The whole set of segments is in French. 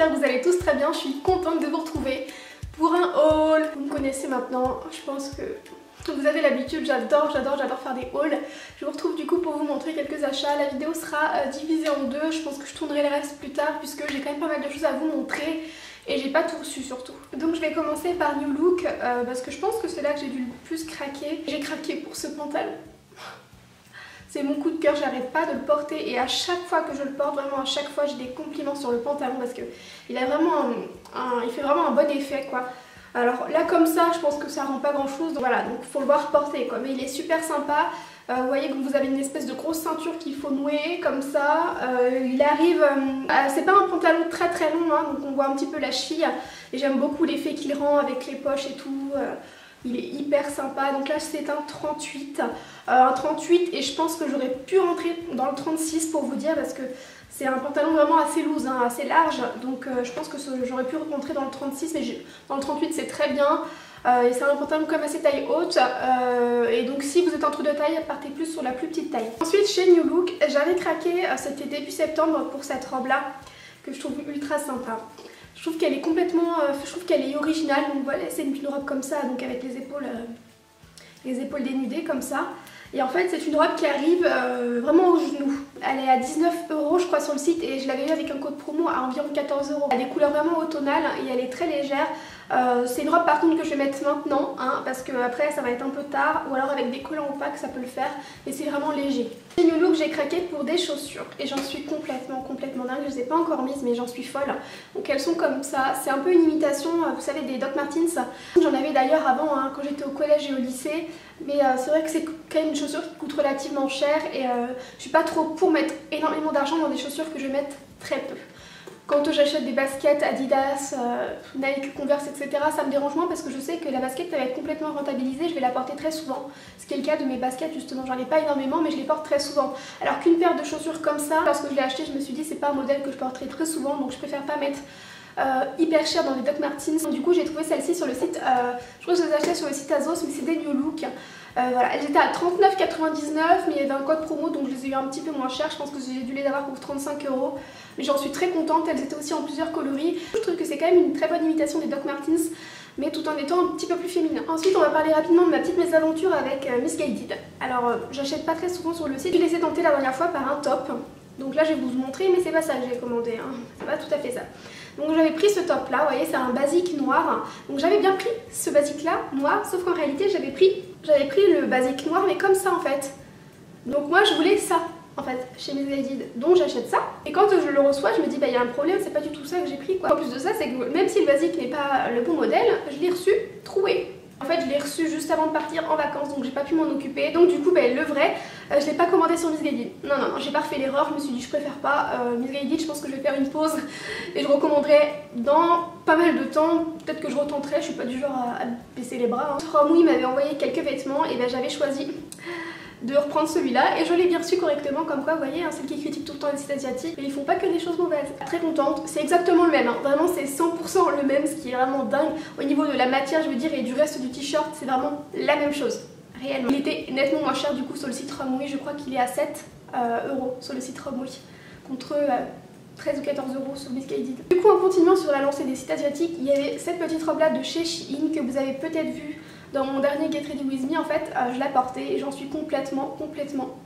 j'espère que vous allez tous très bien. Je suis contente de vous retrouver pour un haul. Vous me connaissez maintenant, je pense que vous avez l'habitude, j'adore faire des hauls. Je vous retrouve du coup pour vous montrer quelques achats. La vidéo sera divisée en deux, je pense que je tournerai les restes plus tard puisque j'ai quand même pas mal de choses à vous montrer. Et j'ai pas tout reçu surtout. Donc je vais commencer par New Look parce que je pense que c'est là que j'ai dû le plus craquer. J'ai craqué pour ce pantalon. C'est mon coup de cœur, j'arrête pas de le porter et à chaque fois que je le porte, vraiment à chaque fois j'ai des compliments sur le pantalon parce que il a vraiment il fait vraiment un bon effet quoi. Alors là comme ça je pense que ça rend pas grand chose, donc voilà, donc faut le voir porter quoi, mais il est super sympa. Vous voyez que vous avez une espèce de grosse ceinture qu'il faut nouer comme ça. Il arrive, c'est pas un pantalon très long hein, donc on voit un petit peu la cheville et j'aime beaucoup l'effet qu'il rend avec les poches et tout. Il est hyper sympa, donc là c'est un 38, et je pense que j'aurais pu rentrer dans le 36 pour vous dire parce que c'est un pantalon vraiment assez loose, hein, assez large, donc je pense que j'aurais pu rentrer dans le 36 mais dans le 38 c'est très bien. Et c'est un pantalon comme assez taille haute et donc si vous êtes en trou de taille, partez plus sur la plus petite taille. Ensuite chez New Look, j'avais craqué, c'était début septembre pour cette robe là que je trouve ultra sympa. Je trouve qu'elle est complètement, je trouve qu'elle est originale, donc voilà c'est une robe comme ça, donc avec les épaules dénudées comme ça. Et en fait c'est une robe qui arrive vraiment au genou. Elle est à 19 € je crois sur le site et je l'avais eu avec un code promo à environ 14 €. Elle a des couleurs vraiment automnales et elle est très légère. C'est une robe par contre que je vais mettre maintenant hein, parce que après ça va être un peu tard ou alors avec des collants opaques ça peut le faire mais c'est vraiment léger. Chez New Look j'ai craqué pour des chaussures et j'en suis complètement dingue, je les ai pas encore mises mais j'en suis folle. Donc elles sont comme ça, c'est un peu une imitation vous savez des Doc Martens. J'en avais d'ailleurs avant hein, quand j'étais au collège et au lycée mais c'est vrai que c'est quand même une chaussure qui coûte relativement cher et je suis pas trop pour mettre énormément d'argent dans des chaussures que je vais mettre très peu. Quand j'achète des baskets Adidas, Nike, Converse, etc. ça me dérange moins parce que je sais que la basket va être complètement rentabilisée, je vais la porter très souvent. Ce qui est le cas de mes baskets justement, j'en ai pas énormément mais je les porte très souvent. Alors qu'une paire de chaussures comme ça, lorsque je l'ai acheté je me suis dit c'est pas un modèle que je porterai très souvent donc je préfère pas mettre hyper cher dans les Doc Martens. Du coup j'ai trouvé celle-ci sur le site, je crois que je les achetais sur le site Azos mais c'est des New Look. Voilà, elles étaient à 39,99 mais il y avait un code promo donc je les ai eu un petit peu moins cher, je pense que j'ai dû les avoir pour 35 €. Mais j'en suis très contente, elles étaient aussi en plusieurs coloris. Je trouve que c'est quand même une très bonne imitation des Doc Martens mais tout en étant un petit peu plus féminin. Ensuite on va parler rapidement de ma petite mésaventure avec Missguided. Alors j'achète pas très souvent sur le site, je l'ai laissé tenter la dernière fois par un top. Donc là je vais vous montrer mais c'est pas ça que j'ai commandé, hein. C'est pas tout à fait ça. Donc j'avais pris ce top là, vous voyez c'est un basique noir. Donc j'avais bien pris ce basique là, noir, sauf qu'en réalité j'avais pris le basique noir mais comme ça en fait. Donc moi je voulais ça en fait chez Missguided, donc j'achète ça. Et quand je le reçois je me dis bah il y a un problème, c'est pas du tout ça que j'ai pris quoi. En plus de ça c'est que même si le basique n'est pas le bon modèle, je l'ai reçu troué. En fait je l'ai reçu juste avant de partir en vacances donc j'ai pas pu m'en occuper. Donc du coup le vrai je l'ai pas commandé sur Missguided. Non j'ai pas refait l'erreur, je me suis dit je préfère pas Missguided, je pense que je vais faire une pause et je recommanderai dans pas mal de temps. Peut-être que je retenterai, je suis pas du genre à baisser les bras. Romui m'avait envoyé quelques vêtements et j'avais choisi de reprendre celui-là et je l'ai bien reçu correctement comme quoi vous voyez hein, celles qui critiquent tout le temps les sites asiatiques mais ils font pas que des choses mauvaises. Très contente, c'est exactement le même hein. Vraiment c'est 100% le même, ce qui est vraiment dingue au niveau de la matière je veux dire et du reste du t-shirt, c'est vraiment la même chose réellement. Il était nettement moins cher du coup sur le site Romui, je crois qu'il est à 7 € sur le site Romui contre 13 ou 14 € sur Missguided. Du coup en continuant sur la lancée des sites asiatiques, il y avait cette petite robe là de chez Shein que vous avez peut-être vue dans mon dernier Get Ready With Me. En fait je l'ai portée et j'en suis complètement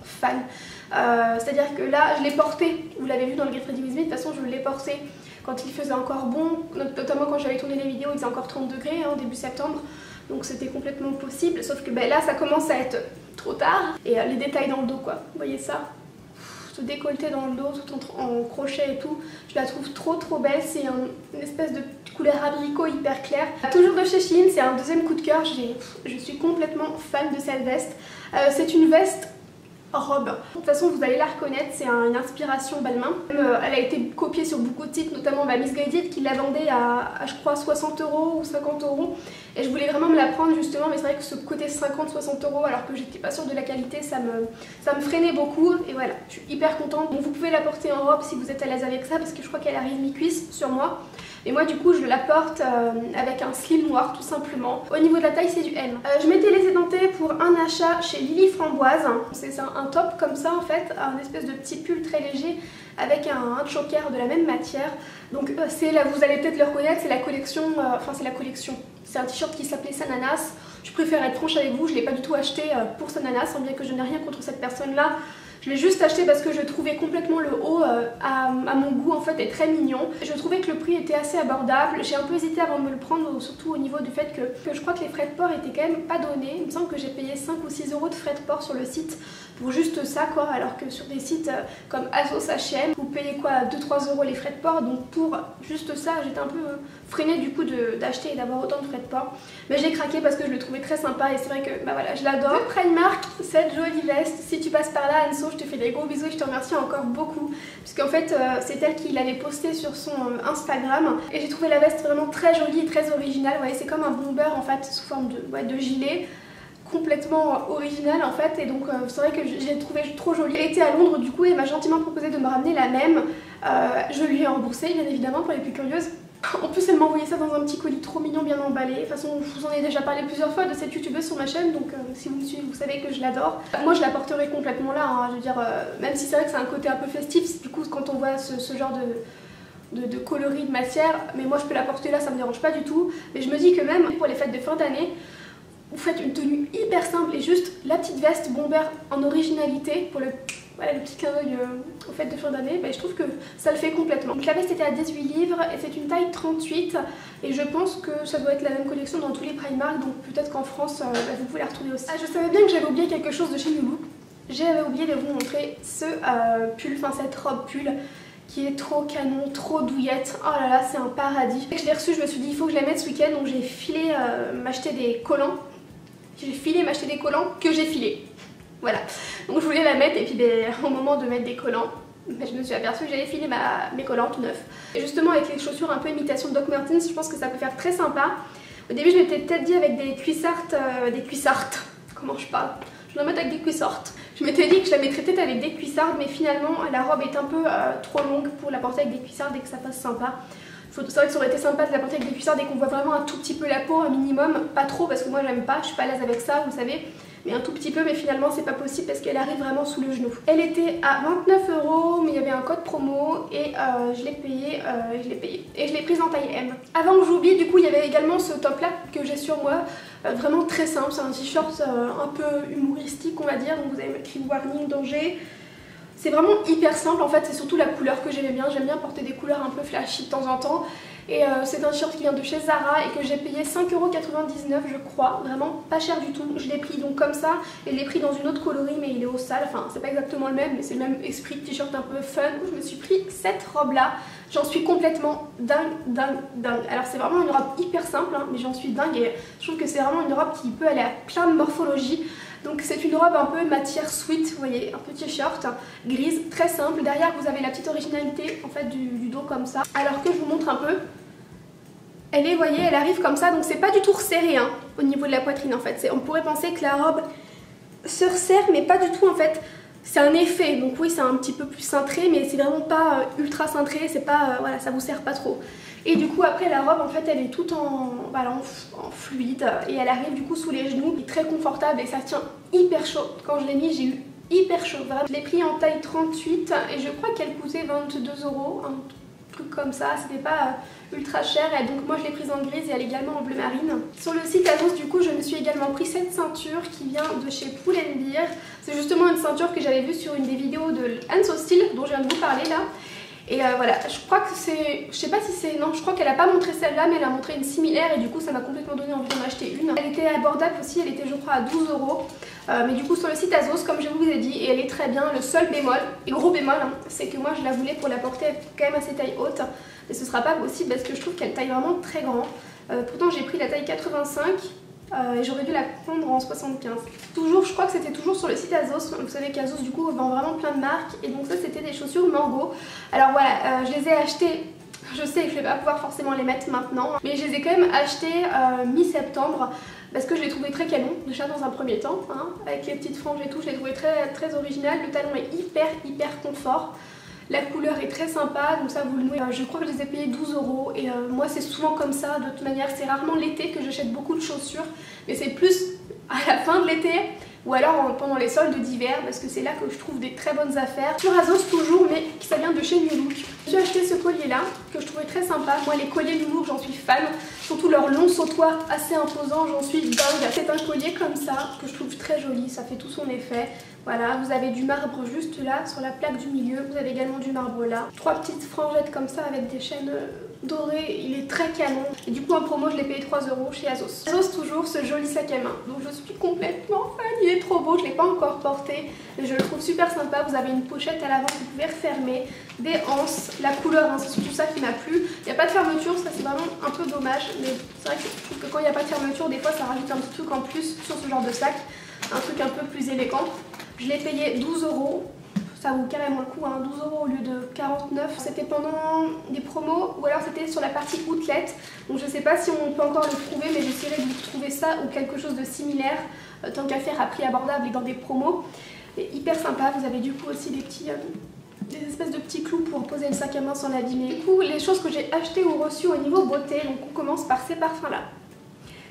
fan. C'est à dire que là je l'ai portée, vous l'avez vu dans le Get Ready With Me, de toute façon je l'ai portée quand il faisait encore bon, notamment quand j'avais tourné les vidéos il faisait encore 30 degrés hein, début septembre. Donc c'était complètement possible, sauf que là ça commence à être trop tard. Et les détails dans le dos quoi, vous voyez ça, ce décolleté dans le dos tout en crochet et tout, je la trouve trop belle. C'est une espèce de couleur abricot hyper claire. Toujours de chez Shein, c'est un deuxième coup de cœur, je suis complètement fan de cette veste. C'est une veste robe. De toute façon vous allez la reconnaître, c'est une inspiration Balmain. Elle a été copiée sur beaucoup de sites, notamment Missguided qui la vendait à je crois 60 € ou 50 € et je voulais vraiment me la prendre justement mais c'est vrai que ce côté 50-60 € alors que j'étais pas sûre de la qualité ça me freinait beaucoup et voilà je suis hyper contente. Donc vous pouvez la porter en robe si vous êtes à l'aise avec ça parce que je crois qu'elle arrive mi-cuisse sur moi Et moi du coup je la porte avec un slim noir tout simplement. Au niveau de la taille c'est du M. Je m'étais laissé tenter pour un achat chez Lily Framboise. C'est un top comme ça en fait, un espèce de petit pull très léger avec un choker de la même matière. Donc c'est là, vous allez peut-être le reconnaître, c'est la collection, c'est un t-shirt qui s'appelait Sananas. Je préfère être franche avec vous, je ne l'ai pas du tout acheté pour Sananas, bien que je n'ai rien contre cette personne-là. Je l'ai juste acheté parce que je trouvais complètement le haut à mon goût en fait est très mignon. Je trouvais que le prix était assez abordable. J'ai un peu hésité avant de me le prendre, surtout au niveau du fait que je crois que les frais de port étaient quand même pas donnés. Il me semble que j'ai payé 5 ou 6 euros de frais de port sur le site pour juste ça quoi, alors que sur des sites comme Asos, H&M, vous payez quoi 2-3 euros les frais de port. Donc pour juste ça j'étais un peu freinée du coup d'acheter et d'avoir autant de frais de port. Mais j'ai craqué parce que je le trouvais très sympa et c'est vrai que bah voilà, je l'adore. De Primark, cette jolie veste, si tu passes par là Anso, je te fais des gros bisous et je te remercie encore beaucoup puisqu'en fait c'est elle qui l'avait posté sur son Instagram et j'ai trouvé la veste vraiment très jolie et très originale. Vous voyez, c'est comme un bomber en fait sous forme de gilet, complètement original en fait, et donc c'est vrai que j'ai trouvé trop jolie. Elle était à Londres du coup et m'a gentiment proposé de me ramener la même. Je lui ai remboursé bien évidemment pour les plus curieuses. En plus elle m'a envoyé ça dans un petit colis trop mignon, bien emballé. De toute façon je vous en ai déjà parlé plusieurs fois de cette youtubeuse sur ma chaîne, donc si vous me suivez vous savez que je l'adore. Moi je la porterai complètement là, hein, je veux dire, même si c'est vrai que c'est un côté un peu festif, du coup quand on voit ce genre de coloris de matière, mais moi je peux la porter là, ça me dérange pas du tout. Mais je me dis que même pour les fêtes de fin d'année, vous faites une tenue hyper simple et juste la petite veste bomber en originalité pour le petit clin d'œil aux fêtes de fin d'année, je trouve que ça le fait complètement. Donc la veste était à 18 livres et c'est une taille 38 et je pense que ça doit être la même collection dans tous les Primark, donc peut-être qu'en France vous pouvez la retrouver aussi. Je savais bien que j'avais oublié quelque chose de chez Loulou. J'avais oublié de vous montrer ce pull, enfin cette robe pull qui est trop canon, trop douillette. Oh là là, c'est un paradis. Dès que je l'ai reçu, je me suis dit il faut que je la mette ce week-end, donc j'ai filé m'acheter des collants. J'ai filé m'acheter des collants que j'ai filés. Voilà, donc je voulais la mettre et puis au moment de mettre des collants, je me suis aperçue que j'avais filé mes collants tout neufs. Et justement avec les chaussures un peu imitation Doc Martens, je pense que ça peut faire très sympa. Au début je m'étais peut-être dit avec des cuissartes, comment je parle, je dois mettre avec des cuissartes. Je m'étais dit que je la mettrais peut-être avec des cuissardes, mais finalement la robe est un peu trop longue pour la porter avec des cuissardes et que ça fasse sympa. C'est vrai que ça aurait été sympa de la porter avec des cuissardes et qu'on voit vraiment un tout petit peu la peau, un minimum, pas trop parce que moi j'aime pas, je suis pas à l'aise avec ça, vous savez, mais un tout petit peu, mais finalement c'est pas possible parce qu'elle arrive vraiment sous le genou. Elle était à 29 €, mais il y avait un code promo et je l'ai payé, et je l'ai prise en taille M. Avant que j'oublie, du coup il y avait également ce top là que j'ai sur moi, vraiment très simple, c'est un t-shirt un peu humoristique on va dire, donc vous avez écrit warning, danger. C'est vraiment hyper simple en fait, c'est surtout la couleur que j'aimais bien. J'aime bien porter des couleurs un peu flashy de temps en temps. Et c'est un t-shirt qui vient de chez Zara et que j'ai payé 5,99 € je crois, vraiment pas cher du tout. Je l'ai pris donc comme ça et je l'ai pris dans une autre coloris mais il est au sale, enfin c'est pas exactement le même mais c'est le même esprit de t-shirt un peu fun. Je me suis pris cette robe là, j'en suis complètement dingue. Alors c'est vraiment une robe hyper simple hein, mais j'en suis dingue et je trouve que c'est vraiment une robe qui peut aller à plein de morphologies. Donc c'est une robe un peu matière sweat, vous voyez, un petit t-shirt grise, très simple. Derrière vous avez la petite originalité en fait du dos comme ça. Alors que je vous montre un peu, elle est, vous voyez, elle arrive comme ça, donc c'est pas du tout resserré hein, au niveau de la poitrine en fait. On pourrait penser que la robe se resserre mais pas du tout en fait. C'est un effet, donc oui c'est un petit peu plus cintré mais c'est vraiment pas ultra cintré, c'est pas, voilà, ça vous serre pas trop. Et du coup après la robe en fait elle est toute en fluide et elle arrive du coup sous les genoux, elle est très confortable et ça tient hyper chaud. Quand je l'ai mis j'ai eu hyper chaud, vraiment. Je l'ai pris en taille 38 et je crois qu'elle coûtait 22 €, un truc comme ça, c'était pas ultra cher et donc moi je l'ai prise en grise et elle est également en bleu marine. Sur le site Asos du coup je me suis également pris cette ceinture qui vient de chez Pull & Bear. C'est justement une ceinture que j'avais vue sur une des vidéos de Anso Style dont je viens de vous parler là. Et voilà, je crois que c'est, je sais pas si c'est, non je crois qu'elle a pas montré celle-là mais elle a montré une similaire et du coup ça m'a complètement donné envie d'en acheter une. Elle était abordable aussi, elle était je crois à 12 €, mais du coup sur le site Asos comme je vous ai dit, et elle est très bien. Le seul bémol, et gros bémol, hein, c'est que moi je la voulais pour la porter quand même assez taille haute, mais ce sera pas possible parce que je trouve qu'elle taille vraiment très grand. Pourtant j'ai pris la taille 85 et j'aurais dû la prendre en 75. Toujours, je crois que c'était toujours sur le site Asos. Vous savez qu'Asos du coup vend vraiment plein de marques et donc ça c'était des chaussures Mango. Alors voilà, je les ai achetées, je sais que je vais pas pouvoir forcément les mettre maintenant, mais je les ai quand même achetées mi-septembre parce que je les trouvais très canon, déjà dans un premier temps, hein, avec les petites franges et tout, je les trouvais très originales. Le talon est hyper confort. La couleur est très sympa, donc ça vous le louez. Je crois que je les ai payés 12 € et moi c'est souvent comme ça. De toute manière, c'est rarement l'été que j'achète beaucoup de chaussures, mais c'est plus à la fin de l'été ou alors pendant les soldes d'hiver parce que c'est là que je trouve des très bonnes affaires. Sur Azos toujours, mais ça vient de chez New Look. J'ai acheté ce collier là que je trouvais très sympa. Moi les colliers New Look j'en suis fan, surtout leur long sautoir assez imposant, j'en suis dingue. C'est un collier comme ça que je trouve très joli, ça fait tout son effet. Voilà, vous avez du marbre juste là sur la plaque du milieu, vous avez également du marbre là. 3 petites frangettes comme ça avec des chaînes dorées, il est très canon. Et du coup en promo je l'ai payé 3 € chez Azos. Azos toujours ce joli sac à main, donc je suis complètement fan, il est trop beau, je ne l'ai pas encore porté, mais je le trouve super sympa. Vous avez une pochette à l'avant que vous pouvez refermer, des anses, la couleur, hein, c'est surtout ça qui m'a plu. Il n'y a pas de fermeture, ça c'est vraiment un peu dommage, mais c'est vrai que je trouve que quand il n'y a pas de fermeture, des fois ça rajoute un petit truc en plus sur ce genre de sac, un truc un peu plus élégant. Je l'ai payé 12 €, ça vaut carrément le coup, hein, 12 € au lieu de 49. C'était pendant des promos ou alors c'était sur la partie outlet. Donc je sais pas si on peut encore le trouver, mais j'essaierai de vous trouver ça ou quelque chose de similaire, tant qu'à faire à prix abordable et dans des promos. Et hyper sympa, vous avez du coup aussi des petits... des espèces de petits clous pour poser le sac à main sans l'abîmer. Du coup, les choses que j'ai achetées ou reçues au niveau beauté, donc on commence par ces parfums là.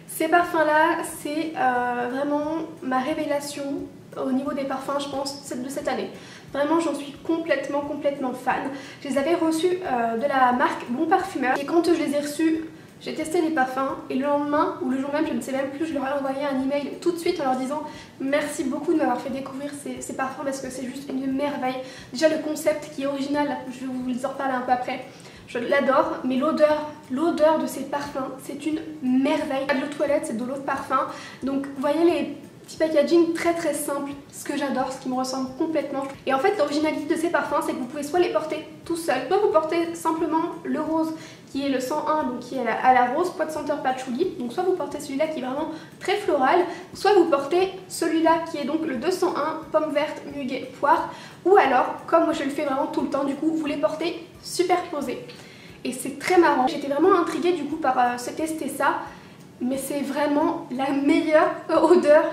Ces parfums là, c'est vraiment ma révélation au niveau des parfums, je pense, de cette année. Vraiment, j'en suis complètement fan. Je les avais reçus de la marque Bon Parfumeur et quand je les ai reçus, j'ai testé les parfums et le lendemain ou le jour même, je ne sais même plus, je leur ai envoyé un email tout de suite en leur disant merci beaucoup de m'avoir fait découvrir ces parfums parce que c'est juste une merveille. Déjà le concept qui est original, je vais vous en reparler un peu après. Je l'adore, mais l'odeur de ces parfums, c'est une merveille. Pas de l'eau de toilette, c'est de l'eau de parfum. Donc vous voyez les petit packaging très simple, ce que j'adore, ce qui me ressemble complètement. Et en fait l'originalité de ces parfums c'est que vous pouvez soit les porter tout seul, soit vous portez simplement le rose qui est le 101, donc qui est à la rose, pas de senteur patchouli, donc soit vous portez celui-là qui est vraiment très floral, soit vous portez celui-là qui est donc le 201, pomme verte, muguet, poire, ou alors, comme moi je le fais vraiment tout le temps, du coup vous les portez superposés. Et c'est très marrant, j'étais vraiment intriguée du coup par tester ça, mais c'est vraiment la meilleure odeur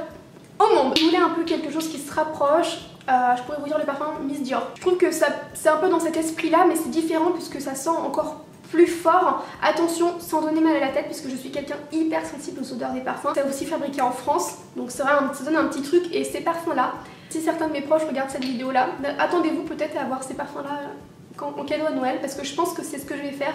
au monde. Je voulais un peu quelque chose qui se rapproche, je pourrais vous dire le parfum Miss Dior. Je trouve que c'est un peu dans cet esprit là, mais c'est différent puisque ça sent encore plus fort. Attention, sans donner mal à la tête puisque je suis quelqu'un hyper sensible aux odeurs des parfums. C'est aussi fabriqué en France, donc c'est vrai, ça donne un petit truc. Et ces parfums là, si certains de mes proches regardent cette vidéo là, attendez-vous peut-être à avoir ces parfums là en cadeau à Noël, parce que je pense que c'est ce que je vais faire.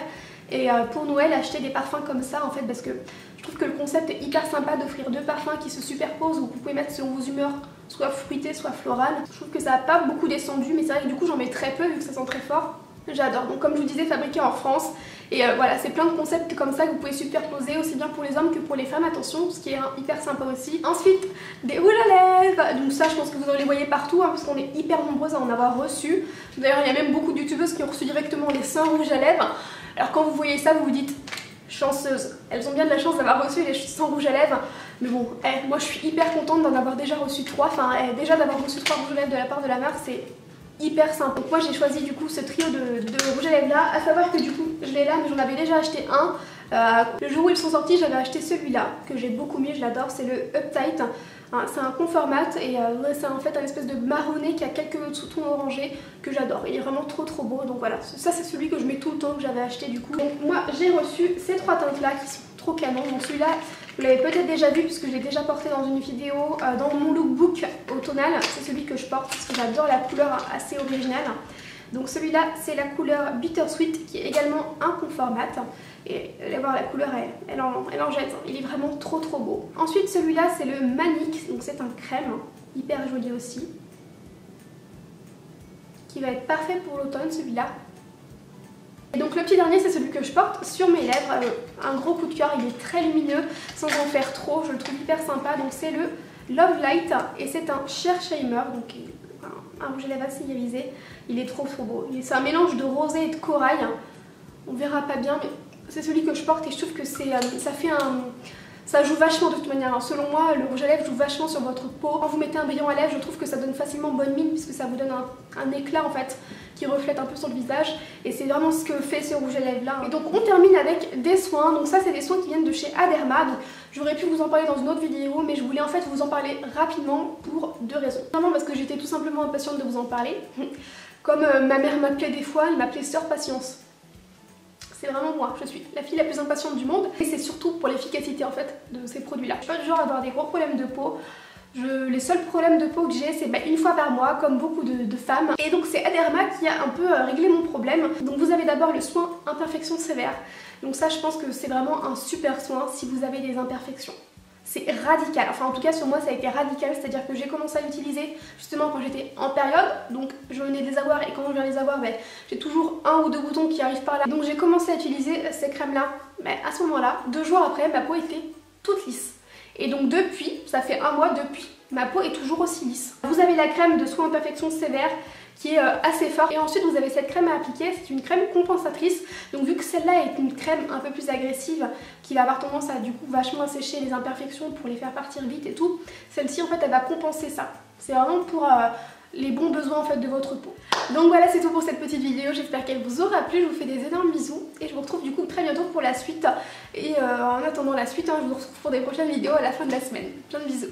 Et pour Noël, acheter des parfums comme ça en fait, parce que je trouve que le concept est hyper sympa d'offrir deux parfums qui se superposent, ou que vous pouvez mettre selon vos humeurs, soit fruité, soit floral. Je trouve que ça n'a pas beaucoup descendu, mais c'est vrai que du coup j'en mets très peu vu que ça sent très fort. J'adore. Donc comme je vous disais, fabriqué en France. Et voilà, c'est plein de concepts comme ça que vous pouvez superposer aussi bien pour les hommes que pour les femmes, attention, ce qui est hyper sympa aussi. Ensuite, des rouges à lèvres. Donc ça, je pense que vous en les voyez partout, hein, parce qu'on est hyper nombreuses à en avoir reçu. D'ailleurs, il y a même beaucoup de youtubeuses qui ont reçu directement les 100 rouges à lèvres. Alors quand vous voyez ça, vous vous dites chanceuse. Elles ont bien de la chance d'avoir reçu les 100 rouges à lèvres. Mais bon, moi je suis hyper contente d'en avoir déjà reçu 3. Enfin, déjà d'avoir reçu 3 rouges à lèvres de la part de la marque, c'est hyper simple. Donc moi j'ai choisi du coup ce trio de rouge à lèvres là, à savoir que du coup je l'ai là mais j'en avais déjà acheté un. Le jour où ils sont sortis j'avais acheté celui-là que j'ai beaucoup mis, je l'adore, c'est le Uptight. C'est un confort mat et c'est en fait un espèce de marronné qui a quelques sous-tons orangés que j'adore. Il est vraiment trop beau, donc voilà, ça c'est celui que je mets tout le temps, que j'avais acheté du coup. Donc moi j'ai reçu ces 3 teintes là qui sont trop canon. Donc celui-là vous l'avez peut-être déjà vu puisque j'ai déjà porté dans une vidéo dans mon lookbook automnal. C'est celui que je porte parce que j'adore la couleur assez originale. Donc celui-là c'est la couleur Bittersweet qui est également un confort mat. Et allez voir la couleur, elle en jette, il est vraiment trop beau. Ensuite celui-là c'est le Manic, donc c'est un crème, hyper joli aussi. Qui va être parfait pour l'automne celui-là. Et donc le petit dernier c'est celui que je porte sur mes lèvres, un gros coup de cœur, il est très lumineux sans en faire trop, je le trouve hyper sympa. Donc c'est le Love Light et c'est un sheer shimmer, donc un rouge à lèvres assez irisé. Il est trop beau, c'est un mélange de rosé et de corail, on verra pas bien mais c'est celui que je porte et je trouve que ça joue vachement de toute manière. Selon moi, le rouge à lèvres joue vachement sur votre peau. Quand vous mettez un brillant à lèvres, je trouve que ça donne facilement bonne mine puisque ça vous donne un éclat en fait qui reflète un peu sur le visage. Et c'est vraiment ce que fait ce rouge à lèvres là. Et donc on termine avec des soins. Donc ça c'est des soins qui viennent de chez Aderma. Donc j'aurais pu vous en parler dans une autre vidéo, mais je voulais en fait vous en parler rapidement pour 2 raisons. Vraiment parce que j'étais tout simplement impatiente de vous en parler. Comme ma mère m'appelait des fois, elle m'appelait Sœur Patience. C'est vraiment moi, je suis la fille la plus impatiente du monde. Et c'est surtout pour l'efficacité en fait de ces produits là. Je suis pas du genre à avoir des gros problèmes de peau. Les seuls problèmes de peau que j'ai, c'est une fois par mois, comme beaucoup de femmes. Et donc c'est Aderma qui a un peu réglé mon problème. Donc vous avez d'abord le soin imperfection sévère. Donc ça, je pense que c'est vraiment un super soin si vous avez des imperfections. C'est radical, enfin en tout cas sur moi ça a été radical, c'est-à-dire que j'ai commencé à l'utiliser justement quand j'étais en période, donc je venais de les avoir et quand je viens de les avoir, j'ai toujours un ou deux boutons qui arrivent par là. Donc j'ai commencé à utiliser ces crèmes là, mais à ce moment-là, 2 jours après, ma peau était toute lisse. Et donc depuis, ça fait 1 mois depuis, ma peau est toujours aussi lisse. Vous avez la crème de soin imperfection sévère qui est assez forte. Et ensuite vous avez cette crème à appliquer, c'est une crème compensatrice. Donc vu que celle-là est une crème un peu plus agressive, qui va avoir tendance à du coup vachement assécher les imperfections pour les faire partir vite et tout, celle-ci en fait elle va compenser ça. C'est vraiment pour les bons besoins en fait de votre peau. Donc voilà, c'est tout pour cette petite vidéo, j'espère qu'elle vous aura plu, je vous fais des énormes bisous et je vous retrouve du coup très bientôt pour la suite. Et en attendant la suite, je vous retrouve pour des prochaines vidéos à la fin de la semaine. Plein de bisous.